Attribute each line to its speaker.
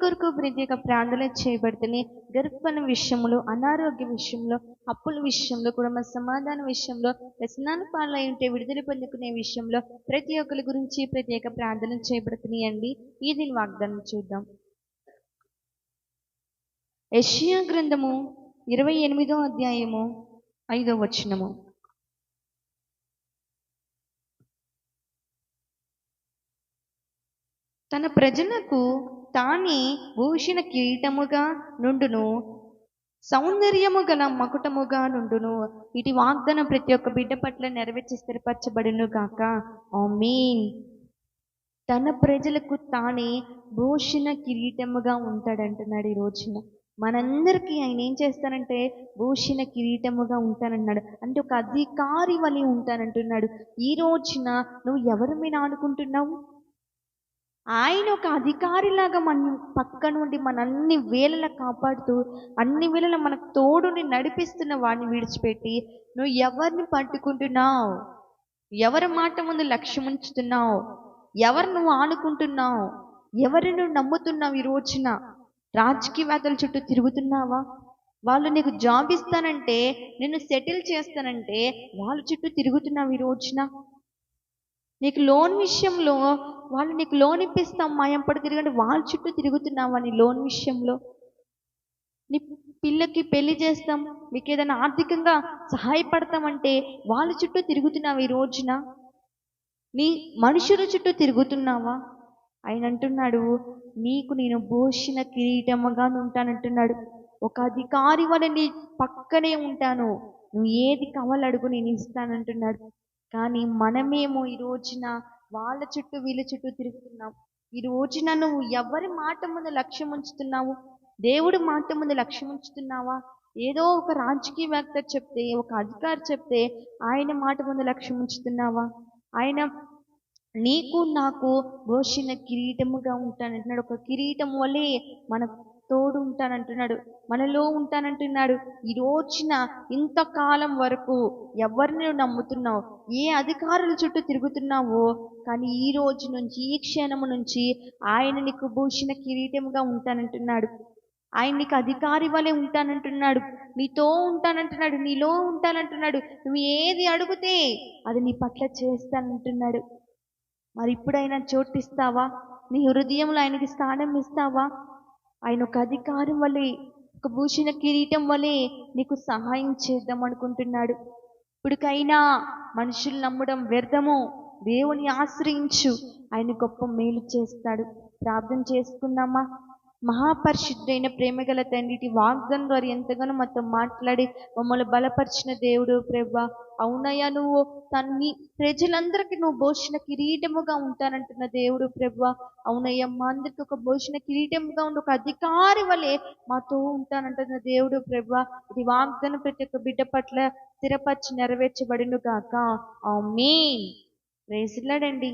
Speaker 1: కొరకు ప్రత్యేక ప్రార్థన చేయబడుతుంది. గర్భఫల విషయంలో, అనారోగ్య విషయంలో, అప్పుల విషయంలో, కుటుంబ సమాధాన విషయంలో, వ్యసనాల పాలై ఉంటే విడుదల పొందుకునే విషయంలో ప్రతి ఒక్కరి గురించి ప్రత్యేక ప్రార్థన చేయబడుతున్నాయండి. ఈ దీని వాగ్దానం చూద్దాం. యెషయా గ్రంథము 28వ అధ్యాయము 5వ వచనము. తన ప్రజలకు తానే భూషణ కిరీటముగా నుండును, సౌందర్యము గల మకుటముగా నుండును. ఇటు వాగ్దానం ప్రతి ఒక్క బిడ్డ పట్ల నెరవేర్చి స్థిరపరచబడును గాక. ఆమేన్. తన ప్రజలకు తానే భూషణ కిరీటముగా ఉంటాడంటున్నాడు. ఈ రోజున మనందరికీ ఆయన ఏం చేస్తానంటే భూషణ కిరీటముగా ఉంటానన్నాడు. అంటే ఒక అధికారి వలె ఉంటానంటున్నాడు. ఈ రోజున నువ్వు ఎవరి మీద ఆడుకుంటున్నావు? ఆయన ఒక అధికారిలాగా మన పక్క నుండి మన అన్ని వేళలా కాపాడుతూ అన్ని వేళలా మనకు తోడుని నడిపిస్తున్న వాడిని విడిచిపెట్టి నువ్వు ఎవరిని పట్టుకుంటున్నావు? ఎవరి మాట ముందు లక్ష్యం ఉంచుతున్నావు? ఎవరు నువ్వు ఆనుకుంటున్నావు? ఎవరిని నువ్వు నమ్ముతున్నావు? ఈ రోజున రాజకీయవేత్తల చుట్టూ తిరుగుతున్నావా? వాళ్ళు నీకు జాబ్ ఇస్తానంటే, నిన్ను సెటిల్ చేస్తానంటే వాళ్ళ చుట్టూ తిరుగుతున్నావు. ఈ రోజున నీకు లోన్ విషయంలో వాళ్ళు నీకు లోన్ ఇప్పిస్తాం మాయంపడి తిరగండి వాళ్ళ చుట్టూ తిరుగుతున్నావా? నీ లోన్ విషయంలో నీ పిల్లకి పెళ్లి చేస్తాం, మీకు ఏదైనా ఆర్థికంగా సహాయపడతామంటే వాళ్ళ చుట్టూ తిరుగుతున్నావా? ఈ రోజున నీ మనుషుల చుట్టూ తిరుగుతున్నావా? ఆయన అంటున్నాడు, నీకు నేను భూషణ కిరీటముగా ఉంటానంటున్నాడు. ఒక అధికారి వల్ల నీ పక్కనే ఉంటాను, నువ్వు ఏది కావాలో అడుగు నేను ఇస్తానంటున్నాడు. కానీ మనమేమో ఈ రోజున వాళ్ళ చుట్టూ వీళ్ళ చుట్టూ తిరుగుతున్నాం. ఈ రోజున నువ్వు ఎవరి మాట ముందు లక్ష్యం ఉంచుతున్నావు? దేవుడి మాట ముందు లక్ష్యం ఉంచుతున్నావా? ఏదో ఒక రాజకీయవేత్త చెప్తే, ఒక అధికారి చెప్తే ఆయన మాట ముందు లక్ష్యం ఉంచుతున్నావా? ఆయన నీకు నాకు భూషణ కిరీటముగా ఉంటానంటున్నాడు. ఒక కిరీటం వలె మన తోడు ఉంటానంటున్నాడు, మనలో ఉంటానంటున్నాడు. ఈ రోజున ఇంతకాలం వరకు ఎవరిని నువ్వు నమ్ముతున్నావు? ఏ అధికారుల చుట్టూ తిరుగుతున్నావో, కానీ ఈ రోజు నుంచి ఈ క్షణము నుంచి ఆయన నీకు భూషణ కిరీటముగా ఉంటానంటున్నాడు. ఆయన నీకు అధికారి వలె ఉంటానంటున్నాడు, నీతో ఉంటానంటున్నాడు, నీలో ఉంటానంటున్నాడు. నువ్వు ఏది అడిగితే అది నీ పట్ల చేస్తానంటున్నాడు. మరి ఇప్పుడైనా చోటిస్తావా? నీ హృదయంలో ఆయనకి స్థానం ఇస్తావా? ఆయన ఒక అధికారం వలె, ఒక భూషణ కిరీటం వలె నీకు సహాయం చేద్దాం అనుకుంటున్నాడు. ఇప్పటికైనా మనుషులు నమ్మడం వ్యర్థము, దేవుని ఆశ్రయించు, ఆయన గొప్ప మేలు చేస్తాడు. ప్రార్థన చేసుకుందామా? మహాపరిశుద్ధైన ప్రేమగల తండ్రి, వాగ్దానం ద్వారా ఎంతగానో మాతో మాట్లాడి మమ్మల్ని బలపరిచిన దేవుడు ప్రభువా, అవునయ్యా నువ్వు నీ ప్రజలందరికీ నువ్వు భూషణ కిరీటముగా ఉంటానంటున్న దేవుడు ప్రభువా, అవునయ్యా మా అందరికి ఒక భూషణ కిరీటముగా ఉండి ఒక అధికారి వలె మాతో ఉంటానంటున్న దేవుడు ప్రభువా, ఇది వాగ్దానం ప్రతి ఒక్క బిడ్డ పట్ల స్థిరపరిచి నెరవేర్చబడిను గాక. ఆమేన్. ప్రైజ్ లార్డ్ అండి.